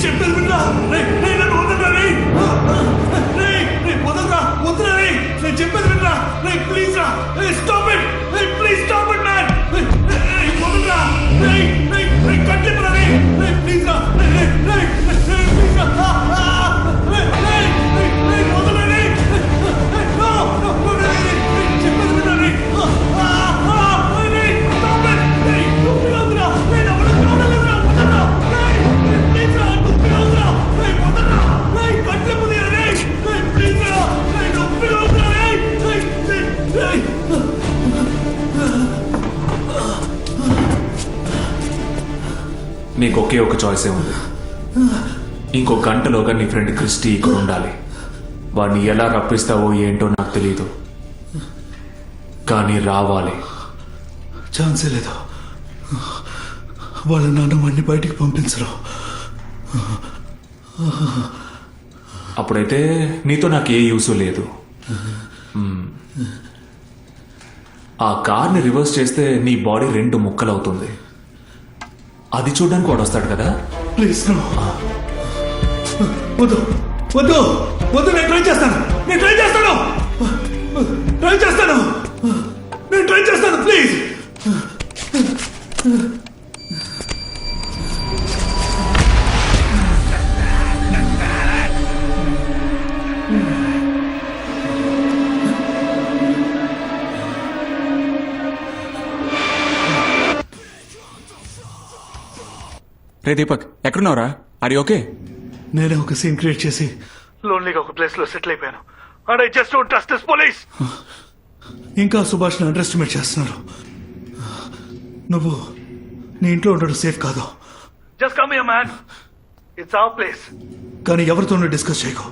చెప్పేది వినరా నన్ను వదలరా వదలరా వదలరా నేను చెప్పేది వినరా ప్లీజ్ రా stop it please stop it man Vadalara కట్టిపరా please రా ప్లీజ్ రా వదలరా చెప్పేది వినరా నీకు ఒకే ఒక చాయిసే ఉంది. ఇంకో గంటలోగా నీ ఫ్రెండ్ క్రిస్టీ ఇక్కడ ఉండాలి. వాడిని ఎలా రప్పిస్తావో ఏంటో నాకు తెలియదు, కానీ రావాలి. ఛాన్సే లేదు. వాళ్ళ నాన్న వాడిని బయటికి పంపించరు. అప్పుడైతే నీతో నాకు ఏ యూసు లేదు. ఆ కార్ని రివర్స్ చేస్తే నీ బాడీ 2 ముక్కలవుతుంది. అది చూడడానికి వాడు వస్తాడు కదా. ప్లీజ్ వద్దు వద్దు వద్దు నేను ట్రై చేస్తాను ప్లీజ్. రే దీపక్, ఎక్కడున్నావురా? అది ఓకే? నేనే ఒక సీన్ క్రియేట్ చేసి లోన్లీగా ఒక ప్లేస్ లో సెటిల్ అయిపోయాను. And I just don't trust this police. ఇంకా సుభాష్ ని అండర్ ఎస్టిమేట్ చేస్తున్నారు. నువ్వు నీ ఇంట్లో ఉండడం సేఫ్ కాదు. Just come here man, it's our place. కానీ ఎవరితోనూ డిస్కస్ చేయకు.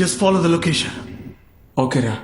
Just follow the location. ఓకేరా.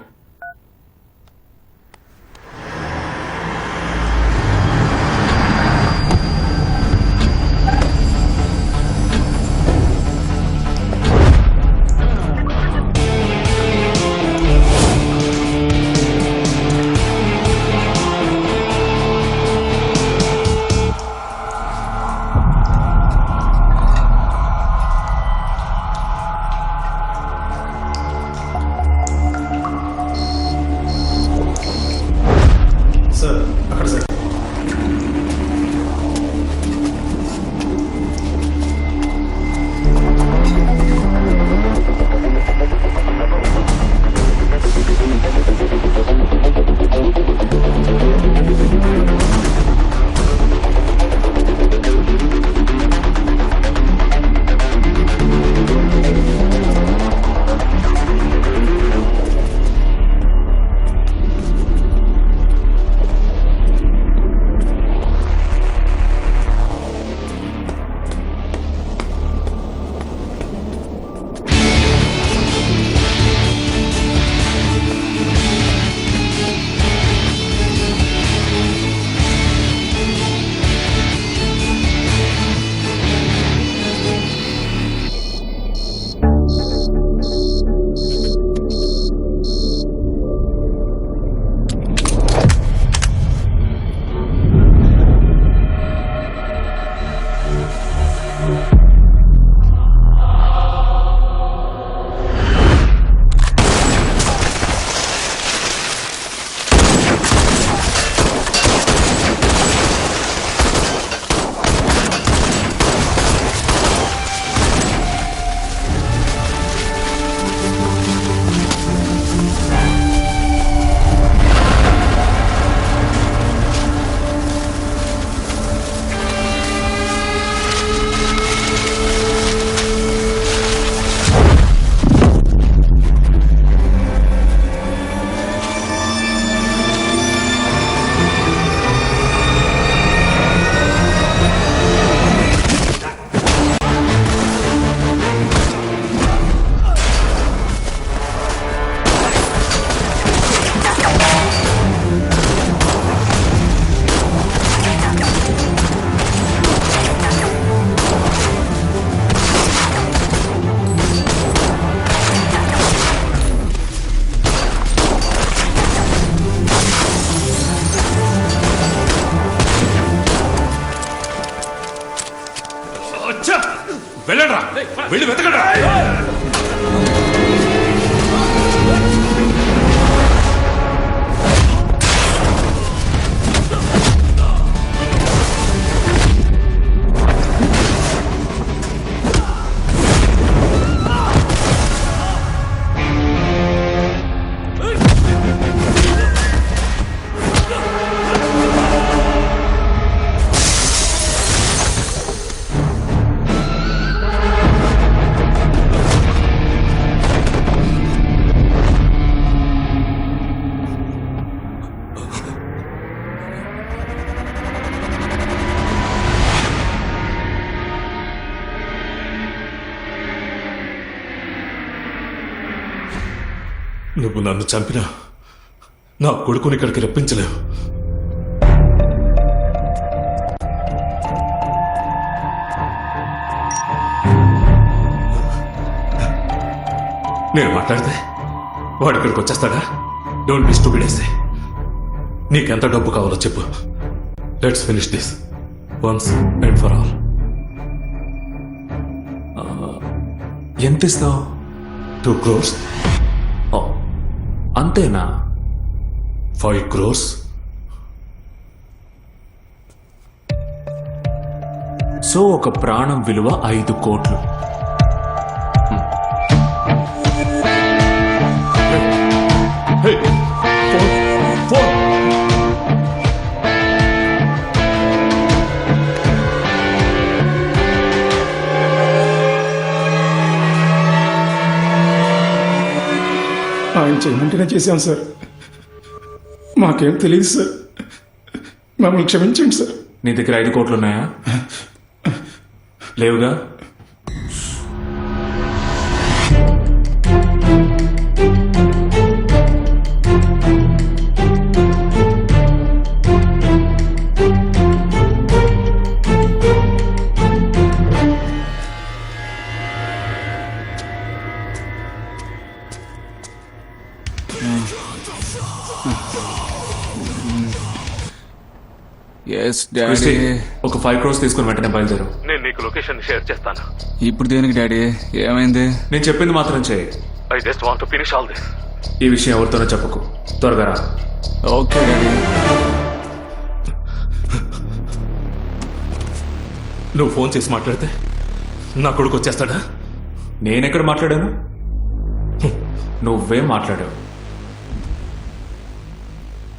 నువ్వు నన్ను చంపినా నా కొడుకుని ఇక్కడికి రప్పించలేవు. నేను మాట్లాడితే వాడు ఇక్కడికి వచ్చేస్తాడా? డోంట్ బి స్టూపిడ్ ఐసే. నీకెంత డబ్బు కావాలో చెప్పు. Let's finish this once and for all. ఎంత ఇస్తావు? 2 crores, ఓ, అంతేనా? 5 crores. సో ఒక ప్రాణం విలువ 5 కోట్లు. Hey, phone. ఆయన చేయమంటేనే చేశాం సార్. మాకేం తెలియదు సార్. మమ్మల్ని క్షమించండి సార్. నీ దగ్గర 5 కోట్లు ఉన్నాయా? లేవుగా. Yes Christy, daddy. ఒక 5 crores తీసుకుని వెంటనే బయలుదేరు. నేను నీకు లొకేషన్ షేర్ చేస్తాను. ఇప్పుడు దేనికి డాడీ? ఏమైంది? నేను చెప్పింది మాత్రం చేయి. I just want to finish all this. ఈ విషయం ఎవరితోనో చెప్పకు. త్వరగా రా. Okay daddy. నువ్వు ఫోన్ చేసి మాట్లాడితే నా కొడుకు వచ్చేస్తాడా? నేనెక్కడ మాట్లాడాను? నువ్వే మాట్లాడావు.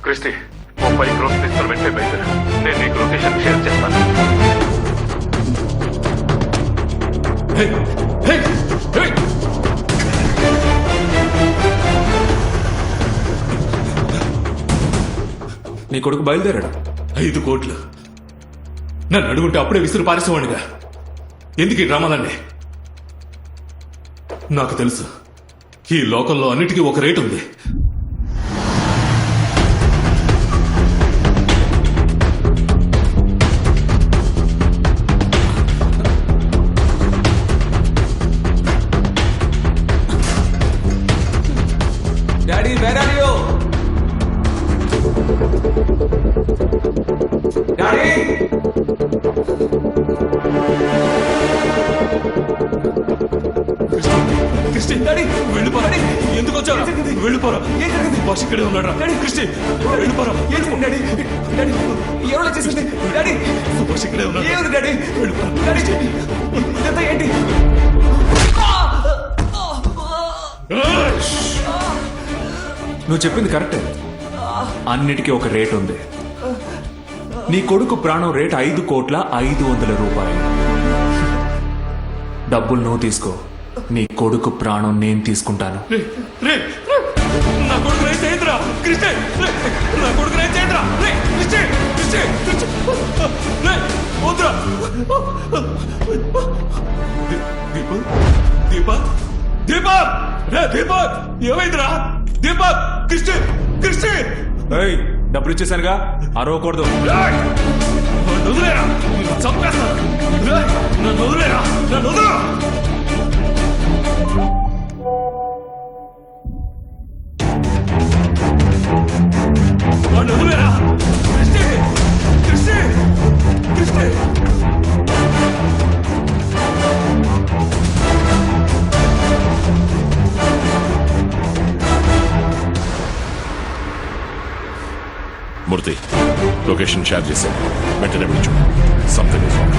క్రిస్టి, 5 crores తీసుకుని వెంటనే బయలుదేరు. నేను నీకు లొకేషన్ షేర్ చేస్తాను. నీ కొడుకు బయలుదేరాడు. 5 కోట్లు నన్ను అడుగుంటే అప్పుడే విసిరి పారేసేవాడిగా. ఎందుకు ఈ డ్రామాలండి? నాకు తెలుసు, ఈ లోకంలో అన్నిటికీ ఒక రేటు ఉంది. Daddy where are you? Daddy Christy, వెళ్ళిపోరా. ఎందుకు వచ్చావు? వెళ్ళిపోరా. బాస్ ఇక్కడే ఉన్నాడు. క్రిస్టి, వెళ్ళిపోరా. డాడీ డాడీ ఎవరో చేసింది? డాడీ బాస్ ఇక్కడే ఉన్నాడు. ఏమిటి డాడీ? వెళ్ళిపోరా. డాడీ ఇదంతా ఏంటి? నువ్వు చెప్పింది కరెక్టే. అన్నిటికీ ఒక రేట్ ఉంది. నీ కొడుకు ప్రాణం రేట్ 5,500,00,000 రూపాయలు. డబ్బులు నువ్వు తీసుకో, నీ కొడుకు ప్రాణం నేను తీసుకుంటాను. నా కొడుకు రేట్ చేయండిరా. క్రిస్టి, నా కొడుకు రేట్ చేయండిరా. క్రిస్టి, క్రిస్టి, క్రిస్టి, వద్దురా. దీపక్, దీపక్, దీపక్, దీపక్, ఏమైందిరా? దీపక్, క్రిస్టి, క్రిస్టి. ఏయ్, డబ్బులు ఇచ్చేసానుగా, అరవకూడదు. నన్ను వదిలేరా, చంపేస్తాను. నన్ను వదిలేరా, నన్ను వదిలేరా. నన్ను వదిలేరా. క్రిస్టి, క్రిస్టి, క్రిస్టి. మూర్తి, లొకేషన్ షేర్ చేశాను. వెంటనే విడిచు. Something is wrong.